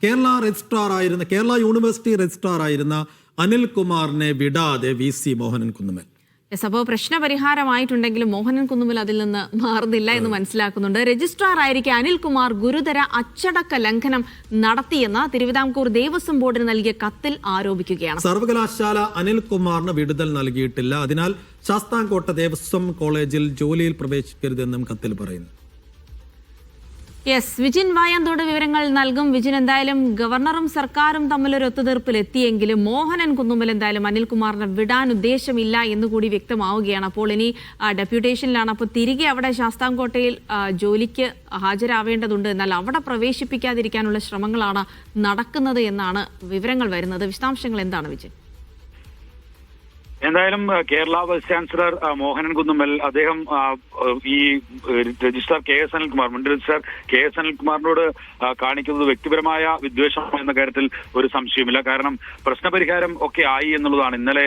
Kerala university registrar ആയിരുന്ന അനിൽകുമാറിനെ വിടാതെ VC Mohanan Kunnummal. അപ്പോൾ പ്രശ്നപരിഹാരമായിട്ടുണ്ടെങ്കിലും മോഹനൻ കുന്നുമ്മൽ അതിൽ നിന്ന് മാറുന്നില്ല എന്ന് മനസ്സിലാക്കുന്നുണ്ട്. രജിസ്ട്രാർ ആയിരിക്കെ അനിൽകുമാർ ഗുരുതര അച്ചടക്ക ലംഘനം നടത്തിയെന്ന് തിരുവിതാംകൂർ ദേവസ്വം ബോർഡിന് നൽകിയ കത്തിൽ ആരോപിക്കുകയാണ്. സർവകലാശാല അനിൽകുമാറിന് വിടുതൽ നൽകിയിട്ടില്ല, അതിനാൽ ശാസ്താംകോട്ട ദേവസ്വം കോളേജിൽ ജോലിയിൽ പ്രവേശിക്കരുതെന്നും കത്തിൽ പറയുന്നു. വിജിൻ വായന്തോട് വിവരങ്ങൾ നൽകും. വിജിൻ, എന്തായാലും ഗവർണറും സർക്കാരും തമ്മിലൊരു ഒത്തുതീർപ്പിലെത്തിയെങ്കിലും മോഹനൻ കുന്നുമ്മൽ എന്തായാലും അനിൽകുമാറിനെ വിടാൻ ഉദ്ദേശമില്ല എന്നുകൂടി വ്യക്തമാവുകയാണ്. അപ്പോൾ ഇനി ഡെപ്യൂട്ടേഷനിലാണ്. അപ്പോൾ തിരികെ അവിടെ ശാസ്താംകോട്ടയിൽ ജോലിക്ക് ഹാജരാവേണ്ടതുണ്ട്. എന്നാൽ അവിടെ പ്രവേശിപ്പിക്കാതിരിക്കാനുള്ള ശ്രമങ്ങളാണ് നടക്കുന്നത് എന്നാണ് വിവരങ്ങൾ വരുന്നത്. വിശദാംശങ്ങൾ എന്താണ് വിജിൻ? എന്തായാലും കേരള വൈസ് ചാൻസലർ മോഹനൻ കുന്നുമ്മൽ അദ്ദേഹം ഈ രജിസ്ട്രാർ KS അനിൽകുമാർ, മുൻ രജിസ്ട്രാർ KS അനിൽകുമാറിനോട് കാണിക്കുന്നത് വ്യക്തിപരമായ വിദ്വേഷം എന്ന കാര്യത്തിൽ ഒരു സംശയമില്ല. കാരണം പ്രശ്നപരിഹാരം ഒക്കെ ആയി എന്നുള്ളതാണ് ഇന്നലെ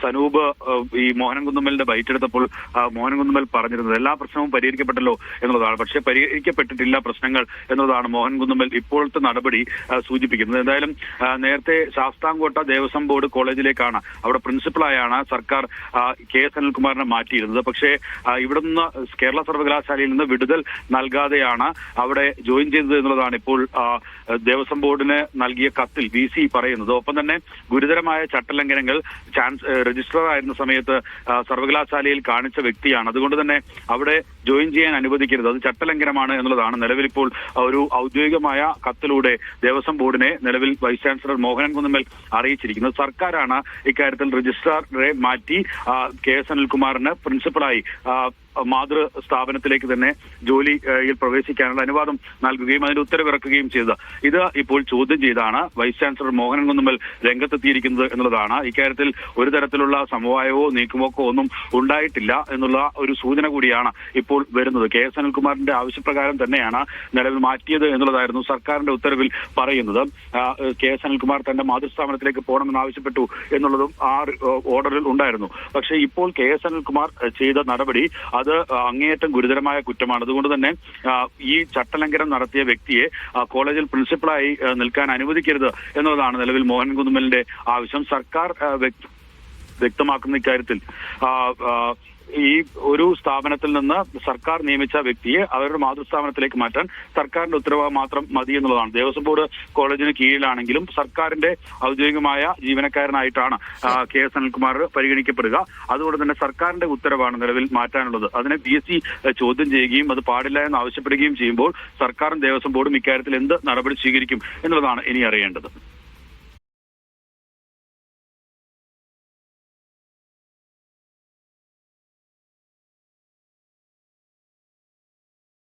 സനൂപ് ഈ മോഹനൻ കുന്നുമ്മലിന്റെ ബൈറ്റ് എടുത്തപ്പോൾ മോഹനൻ കുന്നുമ്മൽ പറഞ്ഞിരുന്നത്. എല്ലാ പ്രശ്നവും പരിഹരിക്കപ്പെട്ടല്ലോ എന്നുള്ളതാണ്. പക്ഷേ പരിഹരിക്കപ്പെട്ടിട്ടില്ല പ്രശ്നങ്ങൾ എന്നുള്ളതാണ് മോഹൻ കുന്നുമ്മൽ ഇപ്പോഴത്തെ നടപടി സൂചിപ്പിക്കുന്നത്. എന്തായാലും നേരത്തെ ശാസ്താംകോട്ട ദേവസ്വം ബോർഡ് കോളേജിലേക്കാണ്, അവിടെ പ്രിൻസിപ്പൽ ാണ് സർക്കാർ KS അനിൽകുമാറിനെ മാറ്റിയിരുന്നത്. പക്ഷേ ഇവിടെ നിന്ന് കേരള സർവകലാശാലയിൽ നിന്ന് വിടുതൽ നൽകാതെയാണ് അവിടെ ജോയിൻ ചെയ്തത് എന്നുള്ളതാണ് ഇപ്പോൾ ദേവസ്വം ബോർഡിന് നൽകിയ കത്തിൽ VC പറയുന്നത്. ഒപ്പം തന്നെ ഗുരുതരമായ ചട്ടലംഘനങ്ങൾ രജിസ്ട്രാർ ആയിരുന്ന സമയത്ത് സർവകലാശാലയിൽ കാണിച്ച വ്യക്തിയാണ്. അതുകൊണ്ട് തന്നെ അവിടെ ജോയിൻ ചെയ്യാൻ അനുവദിക്കരുത്, അത് ചട്ടലംഘനമാണ് എന്നുള്ളതാണ് നിലവിൽ ഇപ്പോൾ ഒരു ഔദ്യോഗികമായ കത്തിലൂടെ ദേവസ്വം ബോർഡിനെ നിലവിൽ വൈസ് ചാൻസലർ മോഹനൻ കുന്നുമ്മൽ അറിയിച്ചിരിക്കുന്നത്. സർക്കാരാണ് ഇക്കാര്യത്തിൽ രജിസ്ട്രാറെ മാറ്റി KS അനിൽകുമാറിന് പ്രിൻസിപ്പളായി മാതൃ സ്ഥാപനത്തിലേക്ക് തന്നെ ജോലിയിൽ പ്രവേശിക്കാനുള്ള അനുവാദം നൽകുകയും അതിന്റെ ഉത്തരവിറക്കുകയും ചെയ്തത്. ഇത് ഇപ്പോൾ ചോദ്യം ചെയ്താണ് വൈസ് ചാൻസലർ മോഹനൻ കുന്നുമ്മൽ രംഗത്തെത്തിയിരിക്കുന്നത് എന്നുള്ളതാണ്. ഇക്കാര്യത്തിൽ ഒരു തരത്തിലുള്ള സമവായമോ നീക്കുപോക്കോ ഒന്നും ഉണ്ടായിട്ടില്ല എന്നുള്ള ഒരു സൂചന കൂടിയാണ് ഇപ്പോൾ വരുന്നത്. KS അനിൽകുമാറിന്റെ ആവശ്യപ്രകാരം തന്നെയാണ് നിലവിൽ മാറ്റിയത് എന്നുള്ളതായിരുന്നു സർക്കാരിന്റെ ഉത്തരവിൽ പറയുന്നത്. KS അനിൽകുമാർ തന്റെ മാതൃസ്ഥാപനത്തിലേക്ക് പോകണമെന്ന് ആവശ്യപ്പെട്ടു എന്നുള്ളതും ആ ഓർഡറിൽ ഉണ്ടായിരുന്നു. പക്ഷേ ഇപ്പോൾ KS അനിൽകുമാർ ചെയ്ത നടപടി അത് അങ്ങേയറ്റം ഗുരുതരമായ കുറ്റമാണ്. അതുകൊണ്ട് തന്നെ ഈ ചട്ടലംഘനം നടത്തിയ വ്യക്തിയെ കോളേജിൽ പ്രിൻസിപ്പളായി നിൽക്കാൻ അനുവദിക്കരുത് എന്നുള്ളതാണ് നിലവിൽ മോഹൻ കുന്നുമ്മലിന്റെ ആവശ്യം. സർക്കാർ വ്യക്തമാക്കുന്ന ഇക്കാര്യത്തിൽ ഈ ഒരു സ്ഥാപനത്തിൽ നിന്ന് സർക്കാർ നിയമിച്ച വ്യക്തിയെ അവരുടെ മാതൃസ്ഥാപനത്തിലേക്ക് മാറ്റാൻ സർക്കാരിന്റെ ഉത്തരവ് മാത്രം മതി എന്നുള്ളതാണ്. ദേവസ്വം ബോർഡ് കോളേജിന് കീഴിലാണെങ്കിലും സർക്കാരിന്റെ ഔദ്യോഗികമായ ജീവനക്കാരനായിട്ടാണ് KS അനിൽകുമാർ പരിഗണിക്കപ്പെടുക. അതുകൊണ്ട് തന്നെ സർക്കാരിന്റെ ഉത്തരവാണ് നിലവിൽ മാറ്റാനുള്ളത്. അതിനെ VC ചോദ്യം ചെയ്യുകയും അത് പാടില്ല എന്ന് ആവശ്യപ്പെടുകയും ചെയ്യുമ്പോൾ സർക്കാരും ദേവസ്വം ബോർഡും ഇക്കാര്യത്തിൽ എന്ത് നടപടി സ്വീകരിക്കും എന്നുള്ളതാണ് ഇനി അറിയേണ്ടത്.